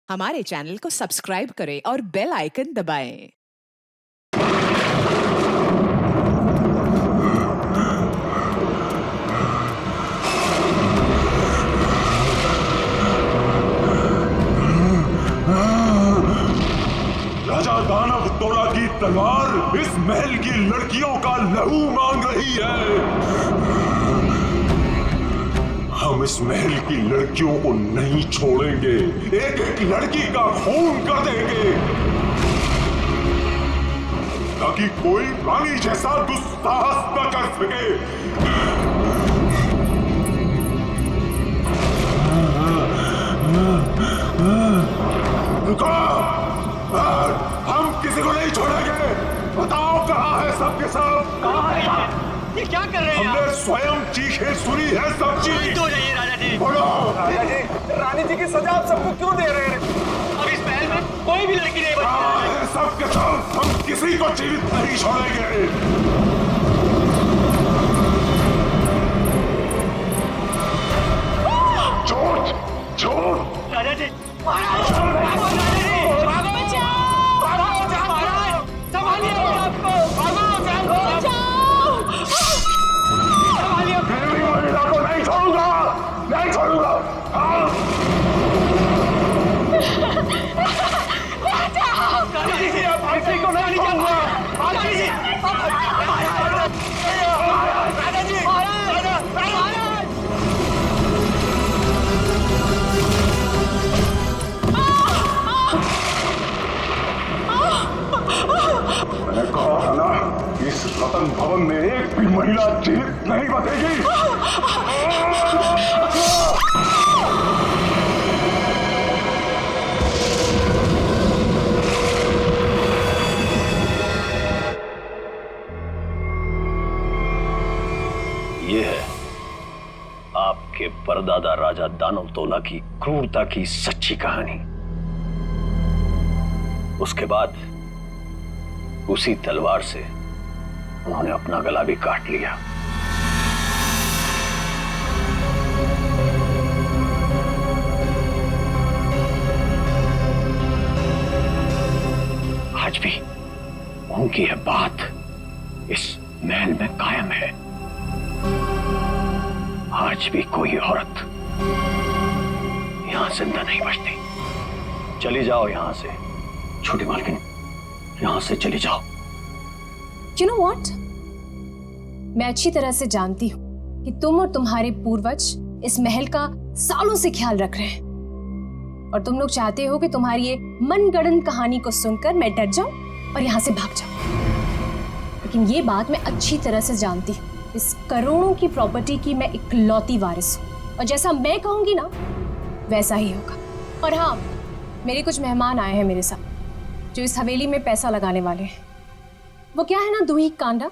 हमारे चैनल को सब्सक्राइब करें और बेल आइकन दबाएं। राजा दानव तोला की तलवार इस महल की लड़कियों का लहू मांग रही है। हम इस महल की लड़कियों को नहीं छोड़ेंगे, एक एक लड़की का खून कर देंगे ताकि कोई रानी जैसा दुस्साहस न कर सके। रुको, हम किसी को नहीं छोड़ेंगे। बताओ कहाँ है सबके सब? कहाँ है ये क्या कर रहे हैं? हमने स्वयं चीखें सुनी है सब चीज। तो जाइए राजा जी। बोलो राजा जी, रानी जी की सजा आप सबको क्यों दे रहे हैं? अब इस महल में कोई भी लड़की नहीं बची। कहाँ है सबके सब? हम किसी को जीवित नहीं छोड़ेंगे। झूठ झूठ। राजा जी महाराज, राजा जी संभालिए आपको, संभालिए। मेरी महिला को नहीं छोड़ूंगा, नहीं छोड़ूंगा। राजा जी आप किसी को नहीं छोड़ूंगा। राजा जी राजा जी मैंने कहा था ना, इस रतन भवन में एक भी महिला जीवित नहीं बचेगी। ये है आपके परदादा राजा दानव तोला की क्रूरता की सच्ची कहानी। उसके बाद उसी तलवार से उन्होंने अपना गला भी काट लिया। आज भी उनकी यह बात इस महल में कायम है। आज भी कोई औरत यहां जिंदा नहीं बचती। चली जाओ यहां से छोटी मालकिन, यहां से चली जाओ। You know what? मैं अच्छी तरह से जानती हूँ कि तुम और तुम्हारे पूर्वज इस महल का सालों से ख्याल रख रहे हैं और तुम लोग चाहते हो कि तुम्हारी ये मनगढ़ंत कहानी को सुनकर मैं डर जाऊं और यहाँ से भाग जाऊं। लेकिन ये बात मैं अच्छी तरह से जानती हूँ, इस करोड़ों की प्रॉपर्टी की मैं इकलौती वारिस हूँ और जैसा मैं कहूंगी ना वैसा ही होगा। और हाँ, मेरे कुछ मेहमान आए हैं मेरे साथ जो इस हवेली में पैसा लगाने वाले हैं। वो क्या है ना दूही कांडा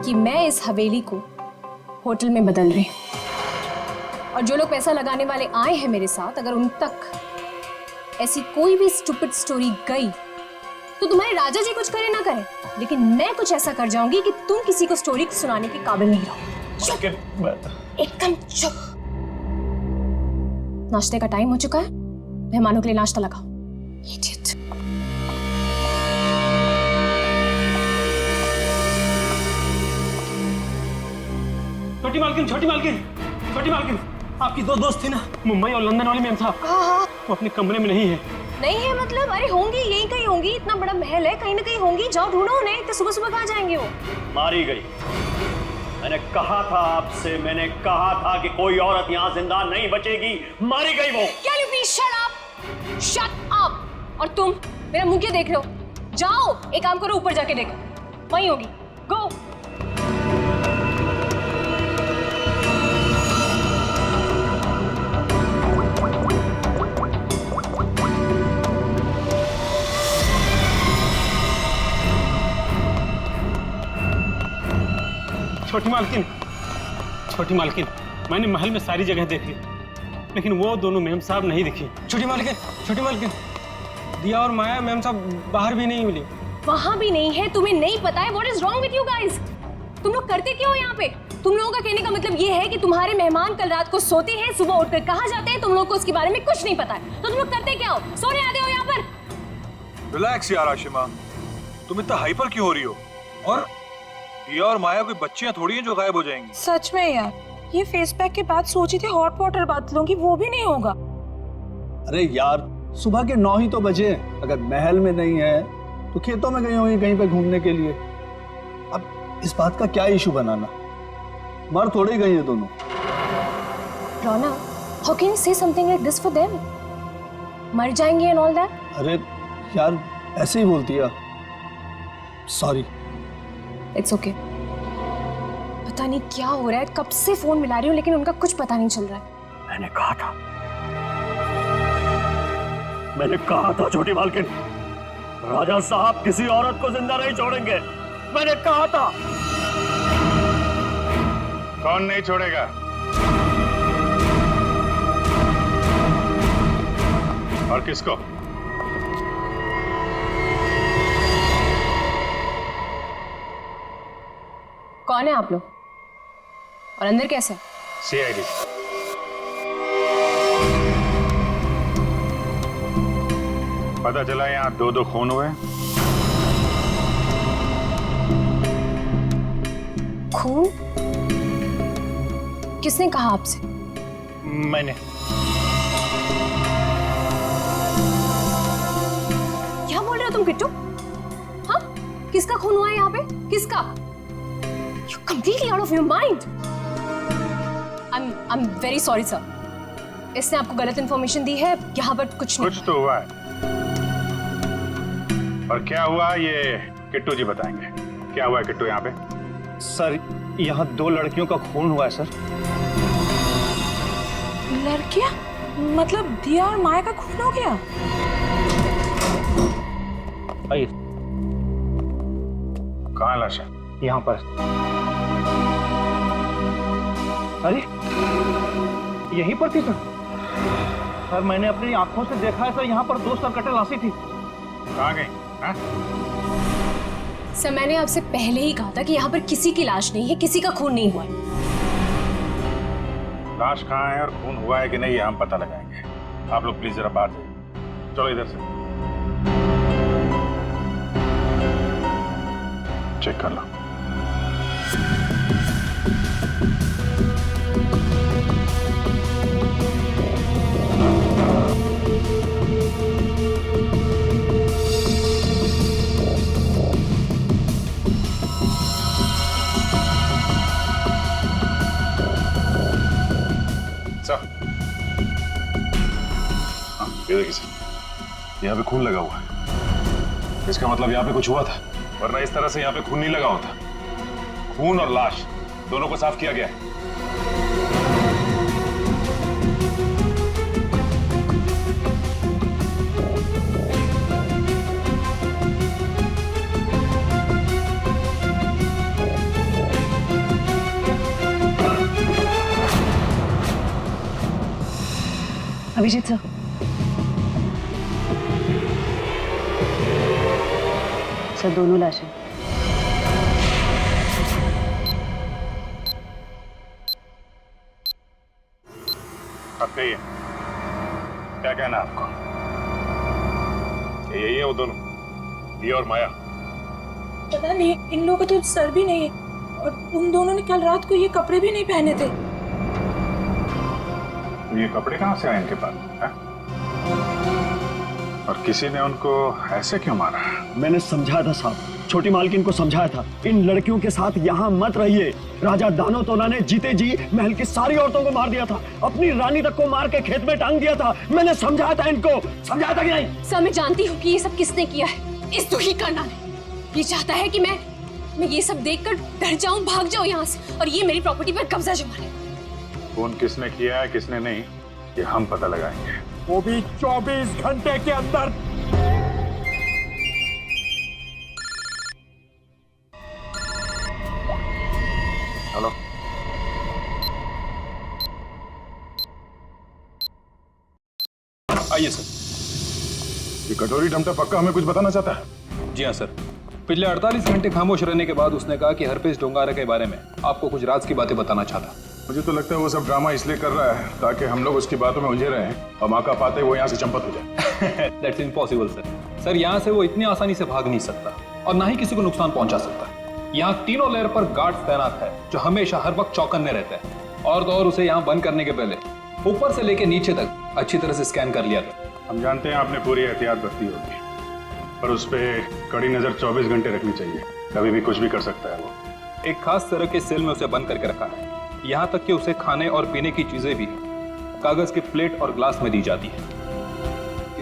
कि मैं इस हवेली को होटल में बदल रही हूँ और जो लोग पैसा लगाने वाले आए हैं मेरे साथ, अगर उन तक ऐसी कोई भी स्टूपिड स्टोरी गई तो तुम्हारे राजा जी कुछ करे ना करें, लेकिन मैं कुछ ऐसा कर जाऊंगी कि तुम किसी को स्टोरी सुनाने के काबिल नहीं रहो। चुप, एकदम चुप। नाश्ते का टाइम हो चुका है, मेहमानों के लिए नाश्ता लगाओ। Idiot. छोटी मालकिन, छोटी मालकिन, छोटी मालकिन, आपकी दो दोस्त थी ना, मुंबई और लंदन वाली मैम साहब, वो अपने कमरे में नहीं है। नहीं है मतलब? अरे होंगी, यहीं कहीं होंगी, इतना बड़ा महल है, कहीं ना कहीं होंगी। जाओ ढूंढो उन्हें। इतने सुबह सुबह कहाँ जाएंगे वो? मारी गई। मैंने कहा था आपसे, मैंने कहा था कि कोई औरत यहाँ जिंदा नहीं बचेगी। मारी गई वो। Can you please shut up? Shut up! और तुम मेरा मुंह क्यों देख रहे हो? जाओ, एक काम करो, ऊपर जाके देखो, वहीं होगी। गो। छोटी मालकिन, छोटी मालकिन, मैंने महल में सारी जगह देख ली, लेकिन वो दोनों मैम साहब नहीं दिखी। छोटी मालकिन, दिया और माया मैम साहब बाहर भी नहीं मिली। वहां भी नहीं है? तुम्हें नहीं पता है? What is wrong with you guys? तुम लोग करते क्यों हो यहाँ पे? तुम लोगों का कहने का मतलब ये है कि तुम्हारे मेहमान कल रात को सोते हैं, सुबह उठकर कहाँ जाते हैं, तुम लोग को उसके बारे में कुछ नहीं पता है। तो तुम लोग करते क्या हो? सोने आते हो यहाँ पर? रिलैक्स यार आशिमा, तुम इतना हाइपर क्यों हो रही हो? और दिया और माया कोई बच्चियां थोड़ी हैं जो गायब हो जाएंगी। सच में यार, ये फेस पैक के बाद सोची थी हॉट वाटर बात लूंगी, वो भी नहीं होगा। अरे यार, सुबह के 9 ही तो बजे हैं। अगर महल में नहीं है तो खेतों में गई होंगी कहीं पे घूमने के लिए। अब इस बात का क्या इशू बनाना? मर थोड़ी गई है दोनों। रोना, how can you say something like this for them? मर जाएंगे and all that? अरे यार, ऐसे ही बोलती है। सॉरी। It's okay. पता नहीं क्या हो रहा है, कब से फोन मिला रही हूँ लेकिन उनका कुछ पता नहीं चल रहा है। मैंने कहा था छोटी मालकिन, राजा साहब किसी औरत को जिंदा नहीं छोड़ेंगे। मैंने कहा था। कौन नहीं छोड़ेगा? और किसको? कौन है आप लोग और अंदर कैसे? सीआईडी। पता चला यहाँ 2-2 खून हुए। खून? किसने कहा आपसे? मैंने। क्या बोल रहे हो तुम किट्टू? हाँ, किसका खून हुआ है यहाँ पे? किसका? You're completely out of your mind. I'm very sorry sir. इसने आपको गलत इंफॉर्मेशन दी है। यहाँ पर कुछ नहीं। कुछ तो हुआ है। और क्या हुआ ये किट्टू जी बताएंगे। क्या हुआ है किट्टू यहाँ पे? सर, यहाँ 2 लड़कियों का खून हुआ है सर। लड़कियां? मतलब दिया और माया का खून हो गया? आइए। कहाँ लाशा? यहाँ पर। अरे यहीं पर थी सर। सर, मैंने अपनी आंखों से देखा है सर, यहाँ पर 2 सरकटे लाशी थी। कहाँ गई? हाँ? सर, मैंने आपसे पहले ही कहा था कि यहाँ पर किसी की लाश नहीं है, किसी का खून नहीं हुआ है। लाश कहाँ है और खून हुआ है कि नहीं, ये हम पता लगाएंगे। आप लोग प्लीज जरा बाहर जाइए। चलो इधर से चेक कर लो। ये देखिए सर, यहाँ पे खून लगा हुआ है। इसका मतलब यहाँ पे कुछ हुआ था, वरना इस तरह से यहाँ पे खून नहीं लगा होता। खून और लाश दोनों को साफ किया गया है। अभिजीत सर, दोनों लाशें। अब कहिए, क्या कहना है आपको? यही है वो दोनों, दिया और माया? पता नहीं, इन लोगों को तो सर भी नहीं है और उन दोनों ने कल रात को ये कपड़े भी नहीं पहने थे। तो ये कपड़े कहाँ से आए इनके पास है? और किसी ने उनको ऐसे क्यों मारा? मैंने समझाया था साहब, छोटी मालकिन को समझाया था, इन लड़कियों के साथ यहाँ मत रहिए। राजा दानवतोला ने जीते जी महल की सारी औरतों को मार दिया था, अपनी रानी तक को मार के खेत में टांग दिया था। मैंने समझाया था इनको, समझाया था कि नहीं? सर, मैं जानती हूँ कि ये सब किसने किया है। इस दुखी करना ने ये चाहता है कि मैं ये सब देखकर डर जाऊं, भाग जाऊं यहाँ से और ये मेरी प्रॉपर्टी पर कब्जा जमा ले। खून किसने किया है किसने नहीं, ये हम पता लगाएंगे। वो भी 24 घंटे के अंदर। हेलो, आइए सर। ये कटोरी डमटा पक्का हमें कुछ बताना चाहता है? जी हाँ सर, पिछले 48 घंटे खामोश रहने के बाद उसने कहा कि हरपेश डोंगारा के बारे में आपको कुछ राज की बातें बताना चाहता। मुझे तो लगता है वो सब ड्रामा इसलिए कर रहा है ताकि हम लोग उसकी बातों में उलझे रहें और मौका पाते ही वो यहाँ से चंपत हो जाए। That's impossible sir. सर यहाँ से वो इतनी आसानी से भाग नहीं सकता और ना ही किसी को नुकसान पहुंचा सकता। यहाँ तीनों लेयर पर गार्ड्स तैनात है जो हमेशा हर वक्त चौकन्ने रहते हैं। और तो और उसे यहाँ बंद करने के पहले ऊपर से लेकर नीचे तक अच्छी तरह से स्कैन कर लिया था। हम जानते हैं आपने पूरी एहतियात बरती होगी, पर उस पर कड़ी नजर 24 घंटे रखनी चाहिए। कभी भी कुछ भी कर सकता है वो। एक खास तरह के सेल में उसे बंद करके रखा है। यहाँ तक कि उसे खाने और पीने की चीजें भी कागज के प्लेट और ग्लास में दी जाती है।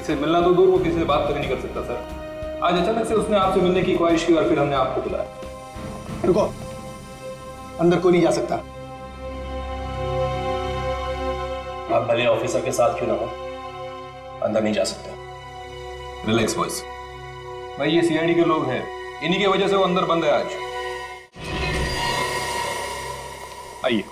इसे मिलना तो दूर, वो किसी से बात तक नहीं कर सकता सर। आज अचानक से उसने आपसे मिलने की ख्वाहिश की और फिर हमने आपको बुलाया। रुको, अंदर कोई नहीं जा सकता। आप भले ऑफिसर के साथ क्यों ना हो, अंदर नहीं जा सकते। रिलैक्स बॉयज, भाई ये सीआईडी के लोग हैं, इन्हीं की वजह से वो अंदर बंद है आज। आइए।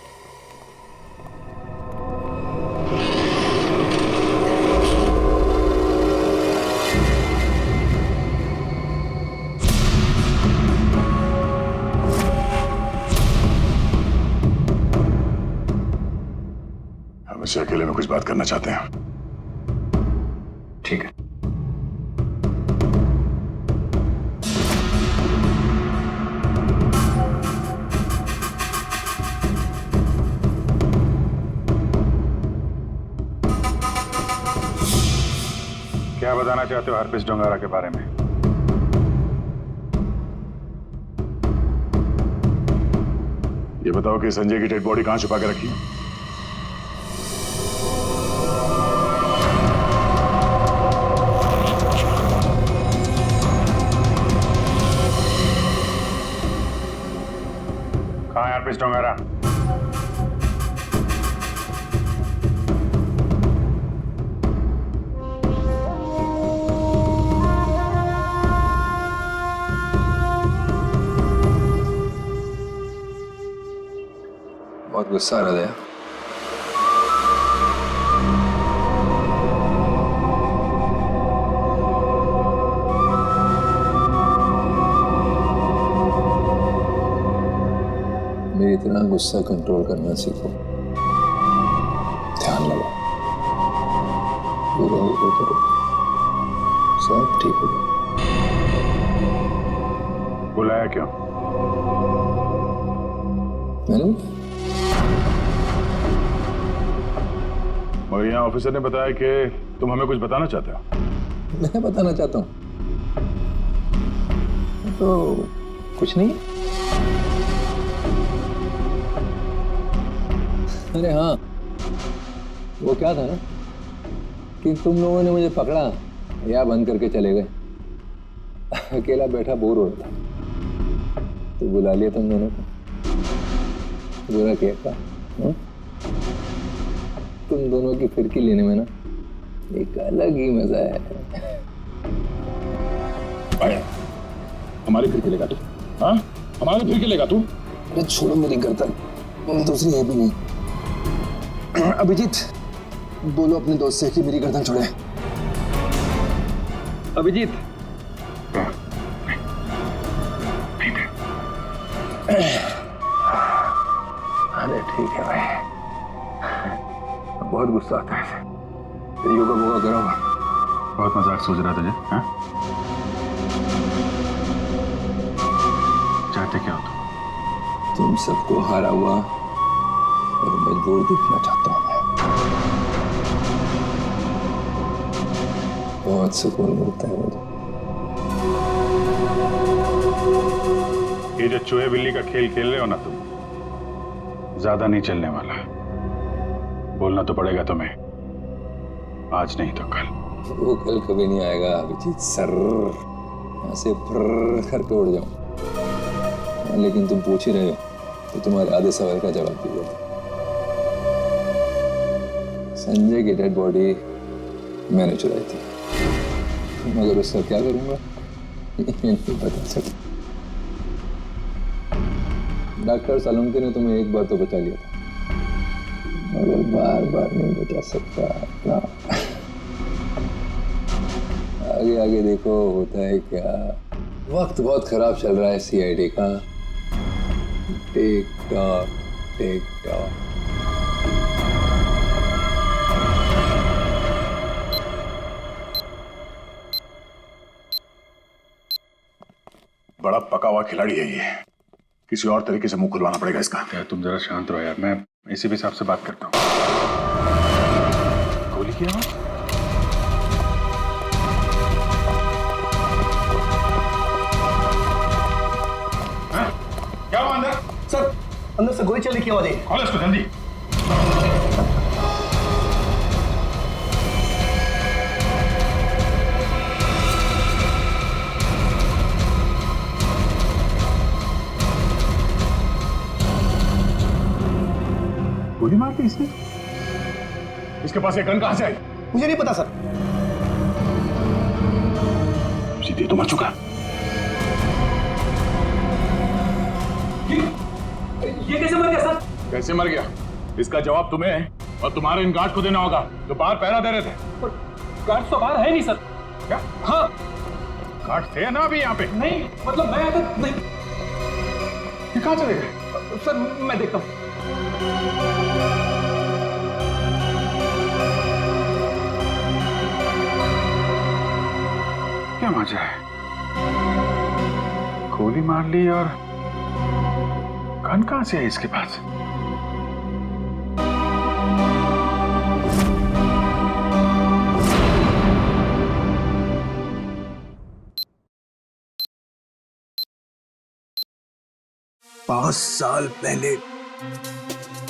हम इससे अकेले में कुछ बात करना चाहते हैं। ठीक है। क्या बताना चाहते हो हरपेश डोंगारा के बारे में? ये बताओ कि संजय की डेड बॉडी कहां छुपा के रखी? कहां है हरपेश डोंगारा? बहुत गुस्सा आ रहा है। मेरी इतना गुस्सा कंट्रोल करना सीखो, ध्यान लगाओ, पूरा ऊपर करो, सब ठीक होगा। बुलाया क्यों? मैंने मगर यहाँ ऑफिसर ने बताया कि तुम हमें कुछ बताना चाहते हो। मैं बताना चाहता हूँ तो कुछ नहीं। अरे हाँ, वो क्या था ना कि तुम लोगों ने मुझे पकड़ा या बंद करके चले गए। अकेला बैठा बोर हो रहा था तो बुला लिया तुम दोनों को। बुरा क्या था? तुम दोनों की फिरकी लेने में ना एक अलग ही मजा है। आया, हमारी फिरकी लेगा तू? हाँ, हमारी फिरकी लेगा तू? अरे छोड़ो मेरी गर्दन, दूसरी है भी नहीं। अभिजीत, बोलो अपने दोस्त से कि मेरी गर्दन छोड़े। अभिजीत, अरे ठीक है भाई, बहुत गुस्सा आता है। योगा वोगा करो। बहुत मजाक सोच रहा तुझे? हाँ? चाहते क्या हो तुम सबको हारा हुआ और मजबूर दिखना चाहता हूं मैं। बहुत सुकून मिलता है मुझे। ये जो चूहे बिल्ली का खेल खेल रहे हो ना तुम, ज्यादा नहीं चलने वाला। बोलना तो पड़ेगा तुम्हें, आज नहीं तो कल। वो कल कभी नहीं आएगा अभिजीत सर, यहाँ से फर्र करके उड़ जाऊं। लेकिन तुम पूछ ही रहे हो तो तुम्हारे आधे सवाल का जवाब दीजिए। संजय की डेड बॉडी मैंने चुराई थी, मगर उसका क्या करूंगा नहीं बता सकता। डॉक्टर सालुंके ने तुम्हें एक बार तो बचा लिया था, मगर बार बार नहीं बचा सकता ना। आगे आगे देखो होता है क्या। वक्त बहुत खराब चल रहा है सीआईडी का। Tick tock tick tock. बड़ा पका हुआ खिलाड़ी है ये, किसी और तरीके से मुंह खुलवाना पड़ेगा इसका। यार तुम जरा शांत रहो यार, मैं इसी हिसाब से बात करता हूँ। गोली की आवाज? क्या हुआ अंदर? सर अंदर से गोली चली की आवाज आई। खोलो इसको जल्दी। गोली मार दी इसने? इसके पास ये गन कहां से आई? मुझे नहीं पता सर। सीधे तो मर चुका। ये कैसे मर गया सर? कैसे मर गया इसका जवाब तुम्हें और तुम्हारे इन गार्ड को देना होगा जो बाहर पहरा दे रहे थे। गार्ड तो बाहर है नहीं सर। क्या? हाँ गार्ड थे ना अभी यहाँ पे? नहीं, मतलब मैं तो नहीं। ये कहाँ चले गए? सर मैं देखता हूँ। क्या मजा है, गोली मार ली और गन कहां से है इसके पास? पांच साल पहले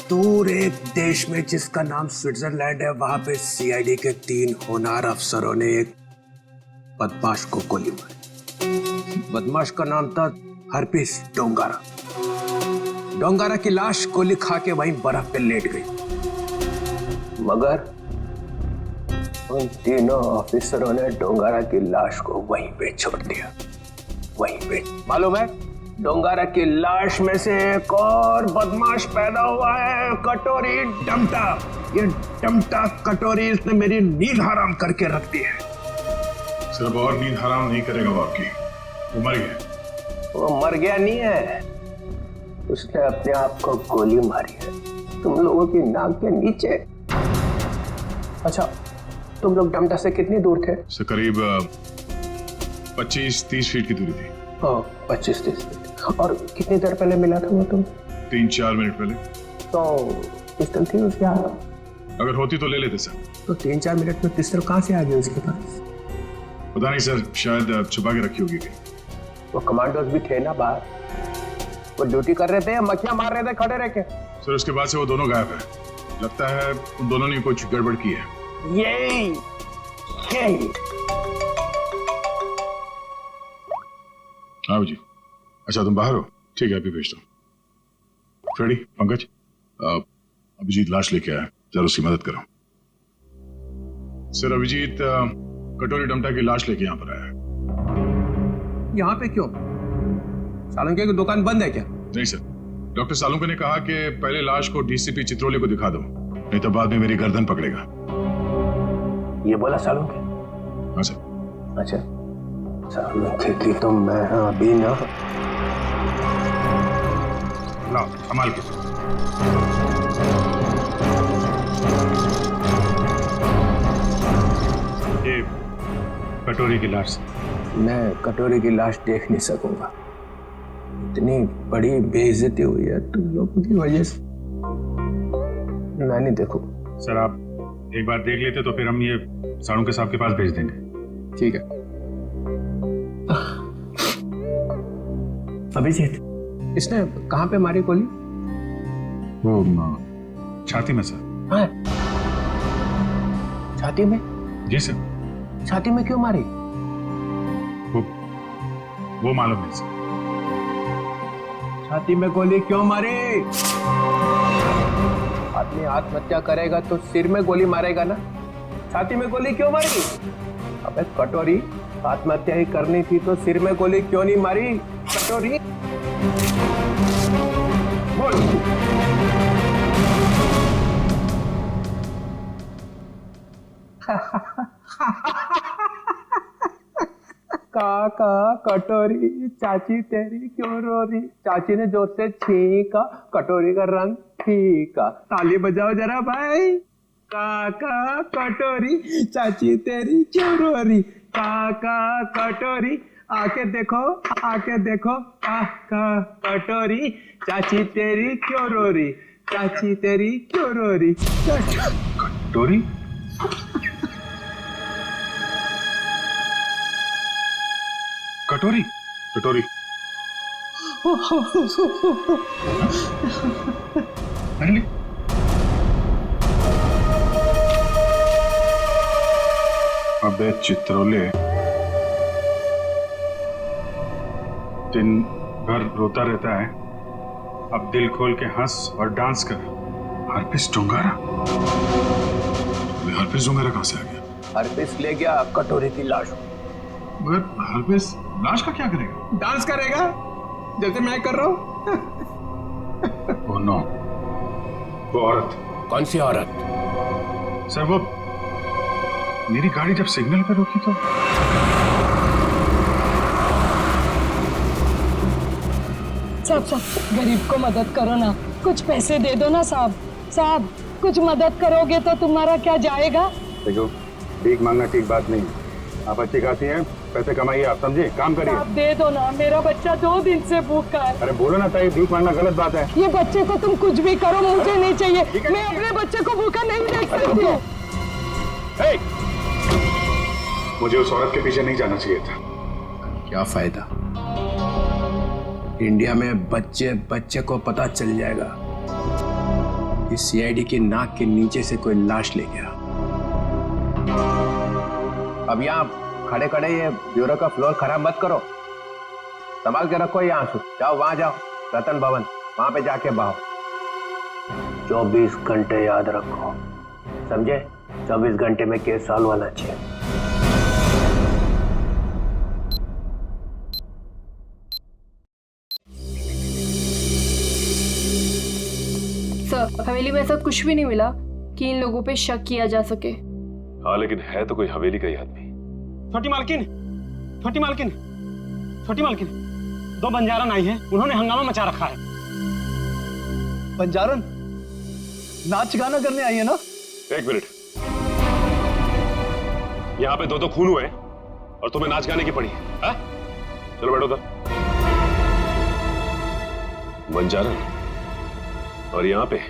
दूर एक देश में जिसका नाम स्विट्जरलैंड है, वहां पे सीआईडी के 3 होनहार अफसरों ने एक बदमाश को गोली मारी। बदमाश का नाम था हरपीस डोंगारा। डोंगारा की लाश गोली खा के वहीं बर्फ पे लेट गई, मगर उन तीनों ऑफिसरों ने डोंगारा की लाश को वहीं पे छोड़ दिया। वहीं पे मालूम है, डोंगारा की लाश में से एक और बदमाश पैदा हुआ है, कटोरी डमटा। ये डमटा कटोरी इसने मेरी नींद हराम करके रख दी है। सिर्फ और नींद हराम नहीं करेगा वो आपकी, वो मर गया। वो मर गया नहीं है, उसने अपने आप को गोली मारी है तुम लोगों की नाक के नीचे। अच्छा, तुम लोग डमटा से कितनी दूर थे? से करीब 25-30 फीट की दूरी थी। 25-30 फीट। और कितनी देर पहले मिला था वो तुम? 3-4 मिनट पहले। तो पिस्टल थी उसके हाथ? अगर होती तो ले लेते सर। तो 3-4 मिनट में पिस्टल कहाँ से आ गई उसके पास? पता नहीं सर, शायद छुपा के रखी होगी कहीं। वो कमांडोज भी थे ना बाहर, वो ड्यूटी कर रहे थे या मक्खियां मार रहे थे खड़े रह के? सर उसके बाद से वो दोनों गायब है। लगता है उन दोनों ने कुछ गड़बड़ की है। यही हाँ जी। अच्छा तुम बाहर हो? ठीक है, अभी भेजता हूँ। फ्रेडी, पंकज, अभिजीत लाश लेके आया, जरा उसकी मदद करो। सर अभिजीत कटोरी डमटा की लाश लेके यहाँ पर आया है। यहाँ पे क्यों? सालुंके की दुकान बंद है क्या? नहीं सर, डॉक्टर सालुंके ने कहा कि पहले लाश को डीसीपी चित्रोले को दिखा दो, नहीं तो बाद में मेरी गर्दन पकड़ेगा। ये बोला सालुंके? हाँ सर। अच्छा, सालुंके की तो मैं अभी ना। लाओ संभाल के। ये कटोरी की लाश। मैं कटोरी की लाश देख नहीं सकूंगा, इतनी बड़ी बेइज्जती हुई है तुम लोगों की वजह से। मैं नहीं देखूंगा। सर आप एक बार देख लेते तो फिर हम ये सालुंके साहब के पास भेज देंगे। ठीक है। अभिजीत, इसने कहाँ पे मारी गोली? वो छाती में सर। हाँ, छाती में? जी सर। छाती में क्यों मारी? वो मालूम नहीं सर। छाती में गोली क्यों मारी? आदमी आत्महत्या करेगा तो सिर में गोली मारेगा ना, छाती में गोली क्यों मारी? अबे कटोरी, आत्महत्या ही करनी थी तो सिर में गोली क्यों नहीं मारी? कटोरी बोल। काका कटोरी चाची तेरी क्यों रो रही। चाची ने जोर से छींका, कटोरी का रंग फीका। ताली बजाओ जरा भाई। काका कटोरी चाची तेरी क्यों रो रही। काका कटोरी आके देखो काका कटोरी चाची तेरी क्यों रो रही। चाची तेरी क्यों रो रही। कटोरी कटोरी कटोरी अरे अबे चित्रोले, दिन भर रोता रहता है, अब दिल खोल के हंस और डांस कर। हरपिस डोंगारा? हरपिस डोंगारा कहां से आ गया? हरपिस ले गया कटोरी की लाश। मगर हरपिस लाश का क्या करेगा? डांस करेगा जैसे मैं कर रहा हूँ। ओह नो, वो औरत। कौन सी औरत? सर वो मेरी गाड़ी जब सिग्नल पे रुकी तो साहब गरीब को मदद करो ना, कुछ पैसे दे दो ना साहब। साहब कुछ मदद करोगे तो तुम्हारा क्या जाएगा। देखो, भीख मांगना ठीक बात नहीं। आप अच्छी खाती हैं, पैसे कमाइए, आप समझे, काम करिए। आप दे दो ना, मेरा बच्चा 2 दिन से भूखा है। अरे बोलो ना ताई, भीख मांगना गलत बात है। ये बच्चे को तुम कुछ भी करो, मुझे नहीं चाहिए। मैं अपने बच्चे को भूखा नहीं देख सकती हूँ। मुझे उस औरत के पीछे नहीं जाना चाहिए था। क्या फायदा, इंडिया में बच्चे बच्चे को पता चल जाएगा कि सीआईडी की नाक के नीचे से कोई लाश ले गया। अब यहाँ खड़े खड़े ये ब्यूरो का फ्लोर खराब मत करो, संभाल के रखो ये आंसू। जाओ वहां जाओ, रतन भवन, वहां पे जाके बहाओ। 24 घंटे याद रखो, समझे? 24 घंटे में केस सॉल्व होना चाहिए। सर, हवेली में ऐसा कुछ भी नहीं मिला कि इन लोगों पे शक किया जा सके। हाँ, लेकिन है तो कोई हवेली का ही आदमी। छोटी मालकिन, छोटी मालकिन, छोटी मालकिन, 2 बंजारन आई हैं, उन्होंने हंगामा मचा रखा है। बंजारन नाच गाना करने आई है ना? 1 मिनट, यहाँ पे 2 खून हुए और तुम्हें नाच गाने की पड़ी है? चलो बैठो उधर। बंजारन और यहाँ पे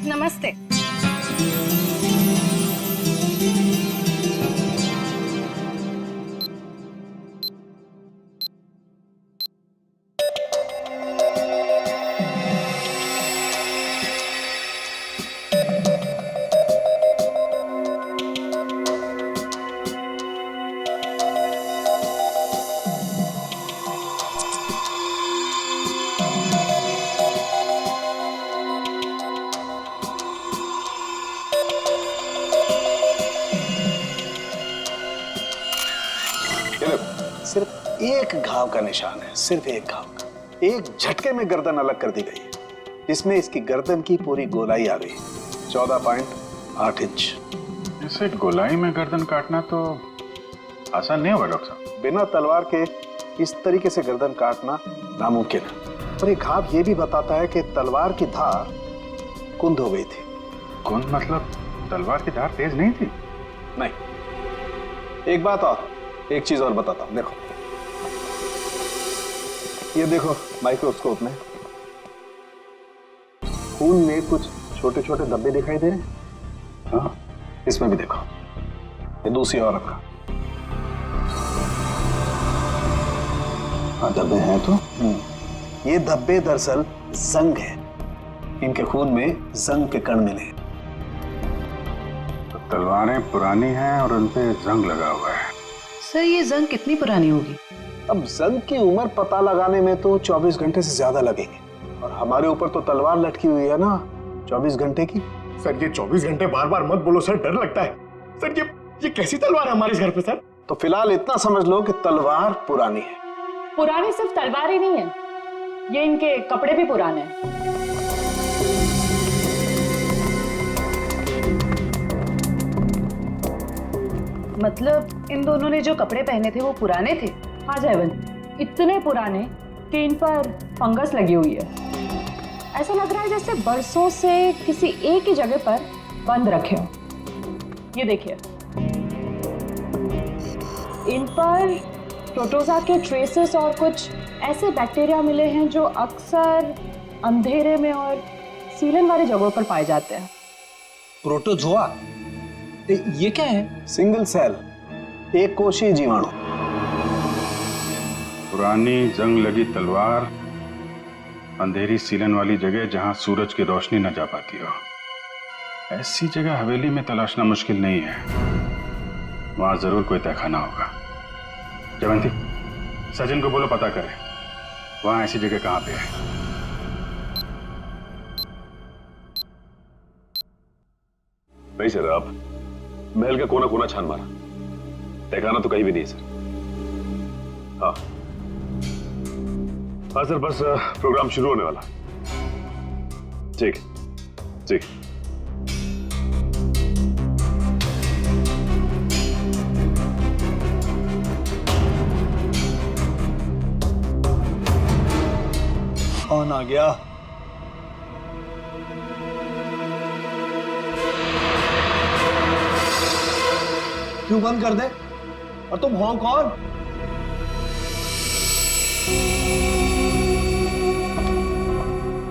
नमस्ते। सिर्फ एक घाव का निशान है, सिर्फ एक घाव का। एक झटके में गर्दन अलग कर दी गई है, जिसमें इसकी गर्दन की पूरी गोलाई आ गई, 14.8 इंच। इसे गोलाई में गर्दन काटना तो आसान नहीं होगा डॉक्टर साहब। बिना तलवार के इस तरीके से गर्दन काटना नामुमकिन है। और ये घाव ये भी बताता है कि तलवार की धार कुंद हो गई थी। कुंद मतलब तलवार की धार तेज नहीं थी? नहीं। एक बात और, एक चीज और बताता हूं, देखो ये देखो माइक्रोस्कोप में खून में कुछ छोटे छोटे धब्बे दिखाई दे रहे हैं। हाँ, इसमें भी देखो, ये दूसरी औरत का। हाँ, धब्बे हैं तो। ये धब्बे दरअसल जंग है, इनके खून में जंग के कण मिले। तो तलवारें पुरानी हैं और उन पे जंग लगा हुआ है। सर, ये जंग कितनी पुरानी होगी? अब जंग की उम्र पता लगाने में तो 24 घंटे से ज्यादा लगेंगे, और हमारे ऊपर तो तलवार लटकी हुई है ना 24 घंटे की। सर ये 24 घंटे बार बार मत बोलो सर, डर लगता है। सर ये कैसी तलवार है हमारे इस घर पे सर? तो फिलहाल इतना समझ लो कि तलवार पुरानी है। पुरानी सिर्फ तलवार ही नहीं है, ये इनके कपड़े भी पुराने हैं। मतलब इन दोनों ने जो कपड़े पहने थे वो पुराने थे? हाँ जयवंत, इतने पुराने कि इन पर फंगस लगी हुई है। ऐसा लग रहा है जैसे बरसों से किसी एक ही जगह पर बंद रखे हो। ये देखिए, इन पर प्रोटोजा के ट्रेसेस और कुछ ऐसे बैक्टीरिया मिले हैं जो अक्सर अंधेरे में और सीलन वाली जगहों पर पाए जाते हैं। प्रोटोजोआ ये क्या है? सिंगल सेल, एक कोशीय जीवाणु। पुरानी जंग लगी तलवार, अंधेरी सीलन वाली जगह जहां सूरज की रोशनी न जा पाती हो। ऐसी जगह हवेली में तलाशना मुश्किल नहीं है, वहां जरूर कोई तहखाना होगा। जयवंती, सचिन को बोलो पता करे वहां ऐसी जगह कहां पे है। नहीं सर, आप महल का कोना कोना छान मारा, तहखाना तो कहीं भी नहीं है सर। हाँ हाँ सर, बस प्रोग्राम शुरू होने वाला। ठीक ठीक। कौन आ गया? क्यों बंद कर दे? और तुम हो कौन?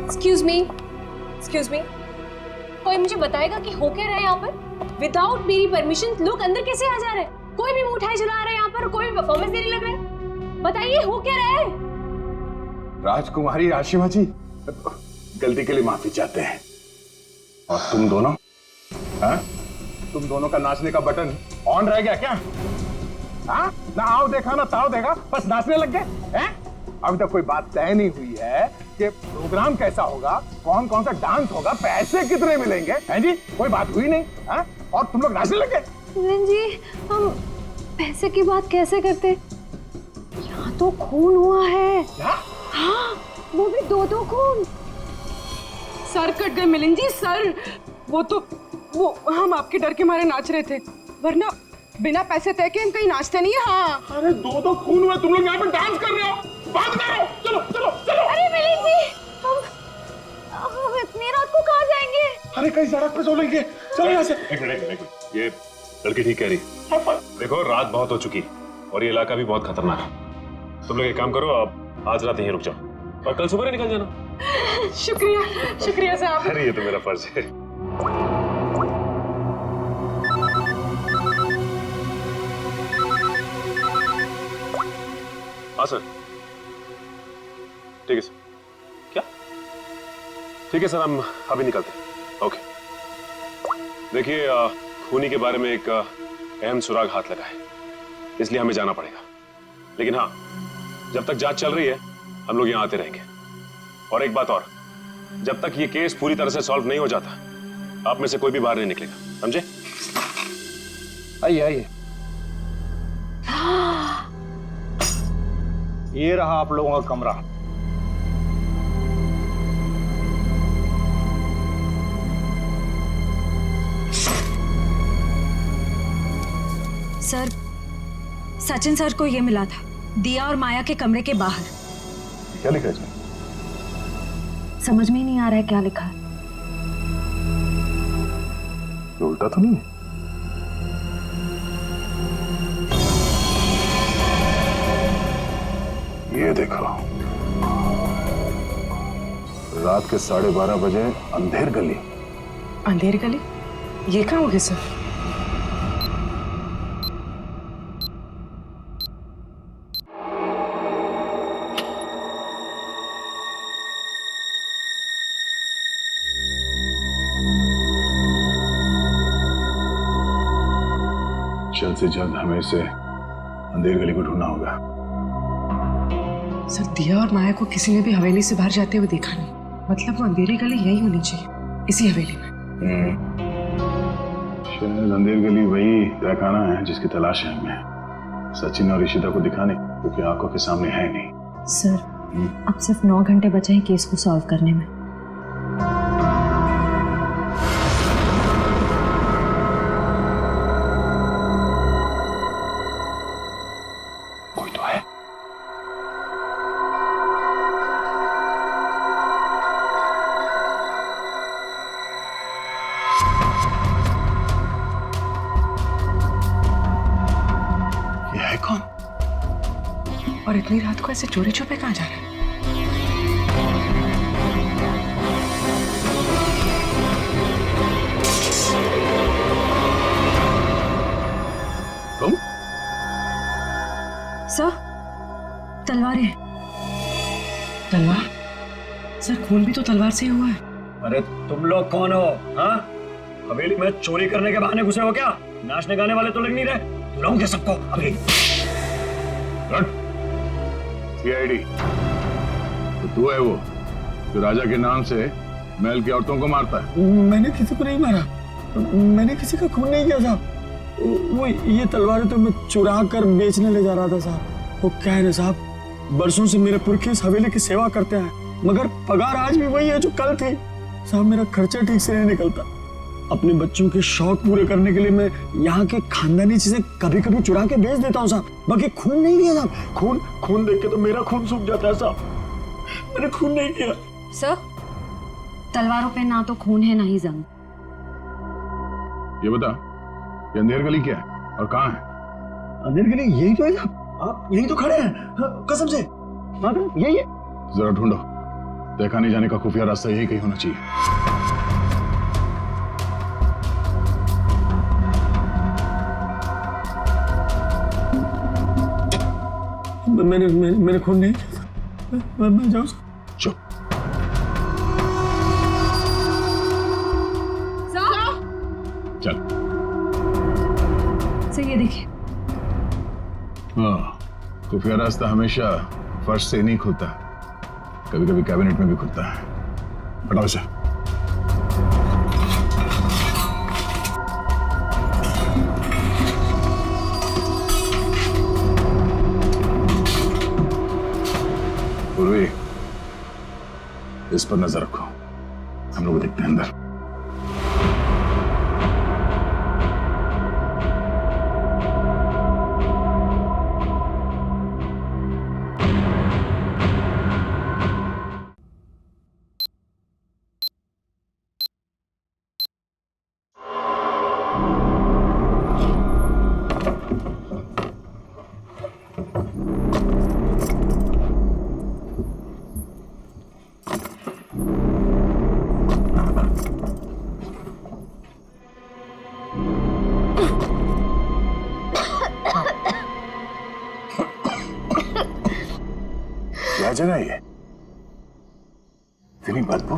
एक्सक्यूज मी, कोई मुझे बताएगा कि हो क्या रहा है यहाँ पर? विदाउट मेरी परमिशन लोग अंदर कैसे आ जा रहे हैं? कोई भी मिठाई चला रहा है यहाँ पर, कोई भी परफॉर्मेंस देने लग रहा है। बताइए हो क्या रहा है? राजकुमारी राशिमा जी, गलती के लिए माफी चाहते हैं। और तुम दोनों, हाँ? तुम दोनों का नाचने का बटन ऑन रह गया क्या? हाँ? ना आओ देखा ना ताओ देखा, बस नाचने लग गए हैं? अभी तक कोई बात तय नहीं हुई है कि प्रोग्राम कैसा होगा, कौन कौन सा डांस होगा, पैसे कितने मिलेंगे, हैं जी? कोई बात हुई नहीं, हाँ? और तुम लोग नाचने लग गए। जी, हम पैसे की बात कैसे करते? यहाँ तो खून हुआ है। क्या? हाँ, वो भी दो खून। सर कट गए मिलिंद जी, सर। वो हम आपके डर के मारे नाच रहे थे, वरना बिना पैसे तय के हम कहीं नाचते नहीं है। हाँ। अरे दो खून हुए, तुम लोग यहाँ पे डांस कर रहे हो, बात करो, चलो चलो चलो। अरे मिलिंद जी, हम इतनी रात को कहाँ जाएंगे? अरे कहीं सड़क पे सो लेंगे, चलो यहाँ से। एक मिनट, ये लड़की ठीक कह रही। देखो रात बहुत हो चुकी और ये इलाका भी बहुत खतरनाक है। तुम लोग एक काम करो, आप आज रात यहीं रुक जाओ और कल सुबह निकल जाना। शुक्रिया साहब। अरे ये तो मेरा फर्ज है। हाँ सर, ठीक है सर। क्या? ठीक है सर, हम अभी निकलते हैं। ओके। देखिए, खूनी के बारे में एक अहम सुराग हाथ लगा है, इसलिए हमें जाना पड़ेगा। लेकिन हाँ, जब तक जांच चल रही है हम लोग यहाँ आते रहेंगे। और एक बात और, जब तक ये केस पूरी तरह से सॉल्व नहीं हो जाता आप में से कोई भी बाहर नहीं निकलेगा, समझे? आइए आइए। ये रहा आप लोगों का कमरा। सर, सचिन सर को ये मिला था, दिया और माया के कमरे के बाहर। क्या लिखा है इसमें? समझ में ही नहीं आ रहा है क्या लिखा है। उल्टा तो नहीं है? ये देखो, रात के 12:30 बजे अंधेर गली। अंधेर गली? ये कहाँ होगी सर? जल्द से जल्द हमें इसे अंधेर गली को ढूंढना होगा। सर दिया और माया को किसी ने भी हवेली से बाहर जाते हुए देखा नहीं। मतलब वो अंधेरी गली यही होनी चाहिए, इसी हवेली में। शायद अंधेर गली वही तहखाना है जिसकी तलाश है हमें। सचिन और ईशिता को दिखाने क्योंकि आंखों के सामने है नहीं। सर अब सिर्फ 9 घंटे बचे हैं केस को सॉल्व करने में। कोई तो है। ये है कौन? और इतनी रात को ऐसे चोरी छुपे कहाँ जा रहे हैं? तुम? सर तलवारें। तलवार? सर खून भी तो तलवार से ही हुआ है। अरे तुम लोग कौन हो? हाँ, हवेली में चोरी करने के बहाने घुसे हो क्या? नाचने गाने वाले तो लग नहीं रहे। बुलाऊंगे सबको अभी। सीआईडी तो तू है वो जो राजा के नाम से महल की औरतों को मारता है? मैंने किसी को नहीं मारा, मैंने किसी का खून नहीं किया साहब। वो ये तलवारें तो मैं चुरा कर बेचने ले जा रहा था साहब। वो क्या है ना साहब, बरसों से मेरे पुरखे इस हवेली की सेवा करते हैं, मगर पगार आज भी वही है जो कल थी। साहब मेरा खर्चा ठीक से नहीं निकलता। अपने बच्चों के शौक पूरे करने के लिए मैं यहाँ के खानदानी चीजें कभी कभी चुरा के बेच देता हूँ साहब। बाकी खून नहीं किया साहब। खून देख के तो मेरा खून सूख जाता है साहब। मैंने खून नहीं किया। सर तलवारों पे ना तो खून है ना ही जंग। ये बता, ये अंधेर गली क्या है और कहाँ है? अंधेर गली यही तो है साहब। आप यही तो खड़े हैं, कसम से यही है। जरा ढूंढो, देखा नहीं जाने का खुफिया रास्ता यही कहीं होना चाहिए। मैंने खून नहीं किया। मैं जाऊँ? चुप। चल। सर ये देखिए। हाँ, खुफिया रास्ता हमेशा फर्श से नहीं खुलता, कभी कभी कैबिनेट में भी खुलता है। हटाओ इसे। पूर्वी, इस पर नजर रखो, हम लोग देखते हैं अंदर। क्या जगह है? इतनी बदबू?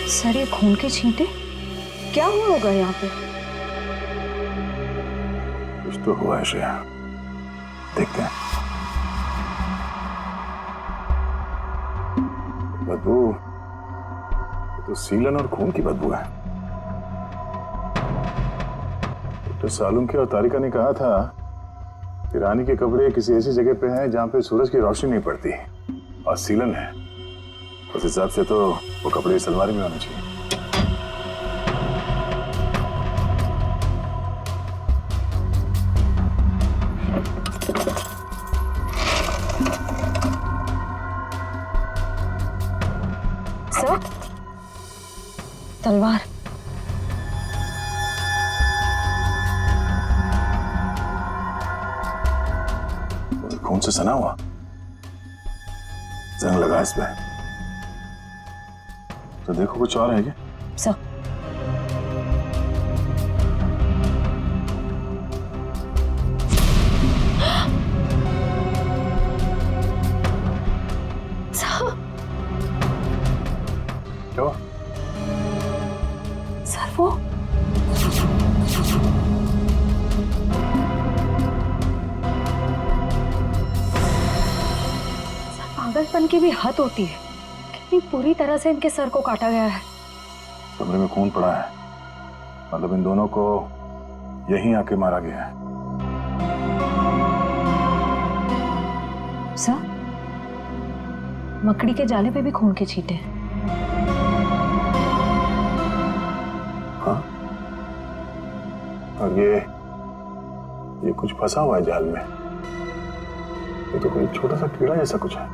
सर ये खून के छींटे क्या हुआ होगा यहाँ पे? कुछ तो हुआ है श्रेया, देखते हैं। बदबू तो सीलन और खून की बदबू है। डॉक्टर सालुंखे और तारिका ने कहा था कि रानी के कपड़े किसी ऐसी जगह पे हैं जहां पे सूरज की रोशनी नहीं पड़ती और सीलन है। उस हिसाब से तो वो कपड़े इस अलमारी में होने चाहिए। सर तलवार। खून से सना हुआ, जंग लगा इस पे। तो देखो कुछ और है क्या? सर सर वो पागलपन की भी हद होती है। कितनी पूरी तरह से इनके सर को काटा गया है। कमरे में खून पड़ा है, मतलब इन दोनों को यहीं आके मारा गया है। सर, मकड़ी के जाले पे भी खून के छींटे हैं। हाँ? और ये कुछ फंसा हुआ है जाल में। ये तो कोई छोटा सा कीड़ा जैसा कुछ है।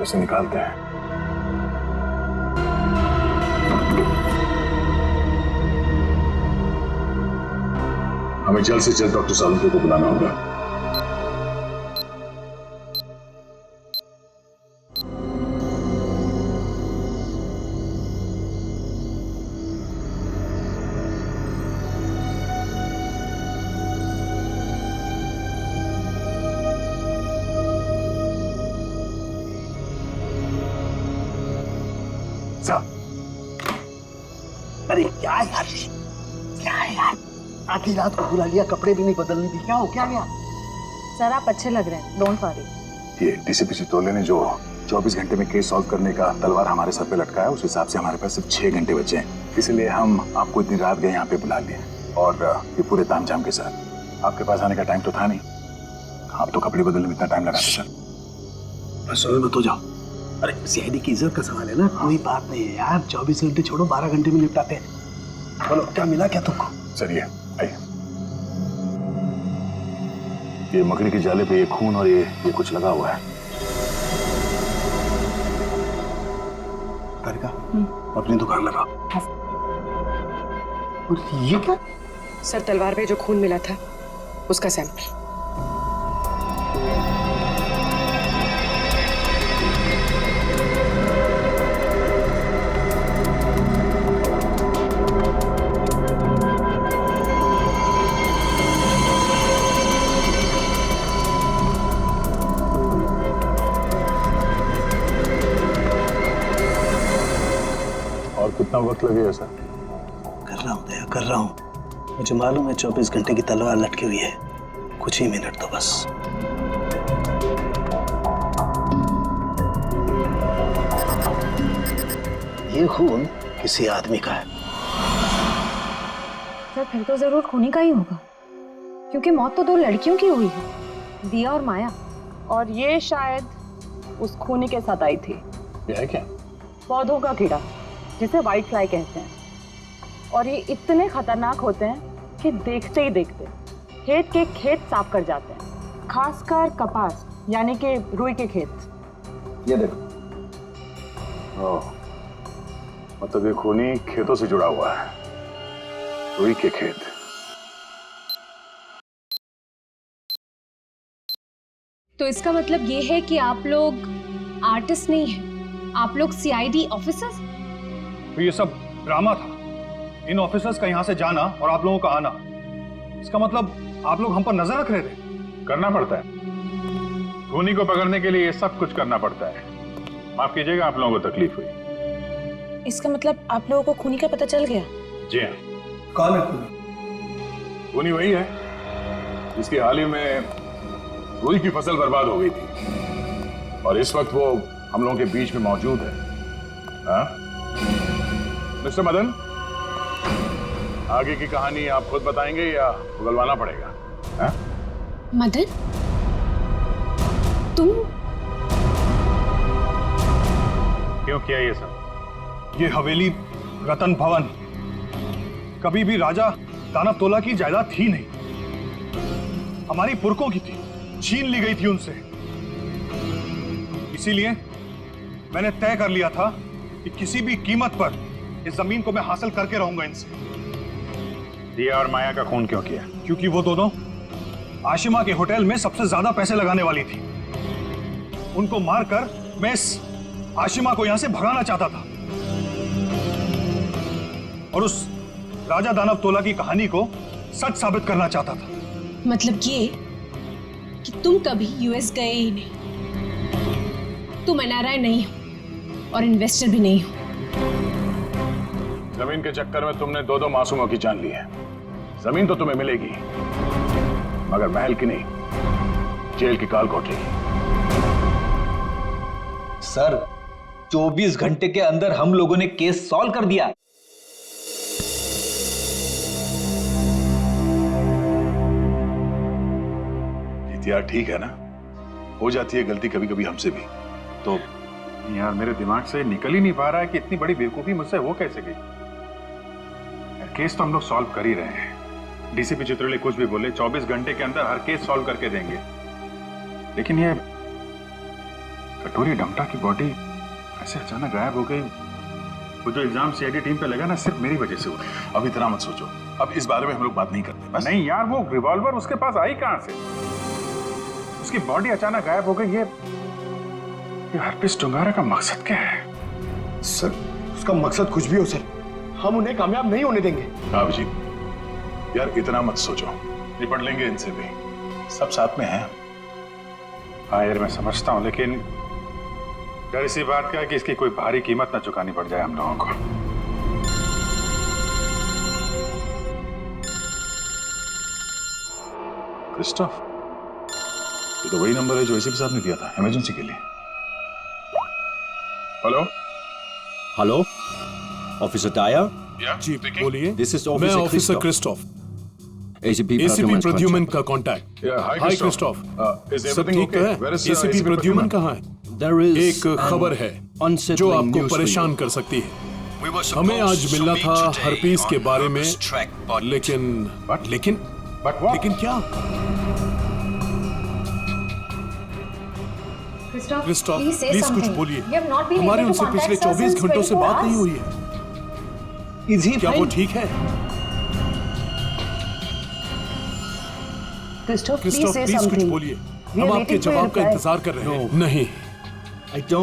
इसे निकालते हैं। हमें जल्द से जल्द डॉक्टर सालुंके को बुलाना होगा। अरे क्या यार, क्या है यार, आधी रात को बुला लिया, कपड़े भी नहीं बदलने दी। क्या हो, क्या गया? सर आप अच्छे लग रहे हैं, डोंट वरी। ये डीसीपी चितौले ने जो 24 घंटे में केस सॉल्व करने का तलवार हमारे सर पे लटकाया, उस हिसाब से हमारे पास सिर्फ 6 घंटे बचे हैं। इसलिए हम आपको इतनी रात गए यहाँ पे बुला लिए, और ये पूरे तामझाम के साथ। आपके पास आने का टाइम तो था नहीं, आप तो कपड़े बदलने में इतना टाइम लगाते सर। बस मत हो जाओ। अरे सीआईडी की इज्जत का सवाल है ना, कोई बात नहीं है यार। 24 घंटे छोड़ो, 12 घंटे में निपटाते हैं। बोलो क्या मिला क्या तुमको? सर ये आइए, ये मकड़ी के जाले पे ये खून और ये कुछ लगा हुआ है। तारिका, अपनी दुकान लगा। और ये क्या? सर तलवार पे जो खून मिला था उसका सैंपल। कितना वक्त लगेगा सर? कर रहा हूँ दया, कर रहा हूँ। मुझे मालूम है 24 घंटे की तलवार लटकी हुई है, कुछ ही मिनट तो बस। ये खून किसी आदमी का है। सर फिर तो जरूर खूनी का ही होगा, क्योंकि मौत तो 2 लड़कियों की हुई है, दिया और माया। और ये शायद उस खूनी के साथ आई थी। ये है क्या? पौधों का कीड़ा, जिसे व्हाइट फ्लाई कहते हैं। और ये इतने खतरनाक होते हैं कि देखते ही देखते खेत के खेत साफ कर जाते हैं, खासकर कपास यानी कि रुई के खेत। ये देखो, मतलब ये खूनी खेतों से जुड़ा हुआ है, रुई के खेत। तो इसका मतलब ये है कि आप लोग आर्टिस्ट नहीं हैं, आप लोग सीआईडी ऑफिसर्स। तो ये सब ड्रामा था, इन ऑफिसर्स का यहाँ से जाना और आप लोगों का आना। इसका मतलब आप लोग हम पर नजर रख रहे थे। करना पड़ता है, खूनी को पकड़ने के लिए ये सब कुछ करना पड़ता है। माफ कीजिएगा, आप लोगों को तकलीफ हुई। इसका मतलब आप लोगों को खूनी का पता चल गया? जी हाँ। कौन है खूनी? खूनी वही है जिसकी हाल ही में रुई की फसल बर्बाद हो गई थी, और इस वक्त वो हम लोगों के बीच में मौजूद है। हाँ? मिस्टर मदन, आगे की कहानी आप खुद बताएंगे या उगलवाना पड़ेगा? हाँ? मदन, तुम क्यों किया ये सब? ये हवेली रतन भवन कभी भी राजा दानव तोला की जायदाद थी नहीं, हमारी पुरखों की थी, छीन ली गई थी उनसे। इसीलिए मैंने तय कर लिया था कि किसी भी कीमत पर इस जमीन को मैं हासिल करके रहूंगा इनसे। दिया और माया का खून क्यों किया? क्योंकि वो दोनों आशिमा के होटल में सबसे ज्यादा पैसे लगाने वाली थी। उनको मारकर मैं इस आशिमा को यहां से भगाना चाहता था और उस राजा दानव तोला की कहानी को सच साबित करना चाहता था। मतलब ये कि तुम कभी यूएस गए ही नहीं, तुम एनआरआई नहीं हो और इन्वेस्टर भी नहीं हो। जमीन के चक्कर में तुमने दो दो मासूमों की जान ली है। जमीन तो तुम्हें मिलेगी, मगर महल की नहीं, जेल की काल कोठरी। सर 24 घंटे के अंदर हम लोगों ने केस सॉल्व कर दिया। यार ठीक है ना, हो जाती है गलती कभी कभी हमसे भी। तो यार मेरे दिमाग से निकल ही नहीं पा रहा है कि इतनी बड़ी बेवकूफी मुझसे हो कैसे गई। केस तो हम लोग सॉल्व कर ही रहे हैं। डीसीपी चित्रले कुछ भी बोले, 24 घंटे के अंदर हर केस सॉल्व करके देंगे। लेकिन ये कटोरी डमटा की बॉडी ऐसे अचानक गायब हो गई। वो जो इल्जाम सीआईडी टीम पे लगा ना, सिर्फ मेरी वजह से हुआ। अब इतना मत सोचो, अब इस बारे में हम लोग बात नहीं करते बस। नहीं यार, वो रिवॉल्वर उसके पास आई कहां से? उसकी बॉडी अचानक गायब हो गई। ये हरपिस डुंगारा का मकसद क्या है? सर उसका मकसद कुछ भी हो सर, हम उन्हें कामयाब नहीं होने देंगे। अभिजीत यार इतना मत सोचो, निपट लेंगे इनसे भी, सब साथ में हैं। हाँ यार मैं समझता हूँ, लेकिन डर इसी बात का है कि इसकी कोई भारी कीमत ना चुकानी पड़ जाए हम लोगों को। क्रिस्टोफ, ये तो वही नंबर है जो एसीपी साहब ने दिया था इमरजेंसी के लिए। हेलो हेलो, ऑफिसर टायर। जी बोलिए। दिस इज मैं ऑफिसर क्रिस्टोफ, एसीपी प्रद्युमन का कांटेक्ट। हाय क्रिस्टोफ, सब ठीक तो है? एसीपी प्रद्युमन कहाँ है? एक खबर है जो आपको परेशान कर सकती है। हमें आज मिलना था हरपीस के बारे में, लेकिन क्या? क्रिस्टोफ प्लीज कुछ बोलिए। हमारे उनसे पिछले 24 घंटों से बात नहीं हुई है। क्या वो ठीक है? क्रिस्टोफ प्लीज कुछ बोलिए, हम आपके जवाब का इंतजार कर रहे हैं। नहीं,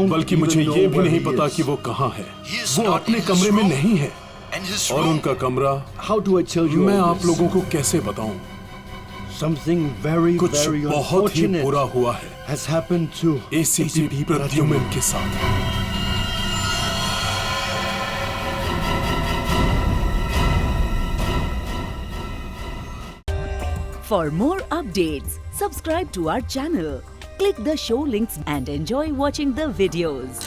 बल्कि मुझे ये भी नहीं पता कि वो कहाँ है। वो अपने कमरे में नहीं है, और उनका कमरा मैं आप लोगों को कैसे बताऊं? कुछ बहुत ही बुरा हुआ है एसीपी प्रद्युमन के साथ। For more updates, subscribe to our channel, click the show links and enjoy watching the videos.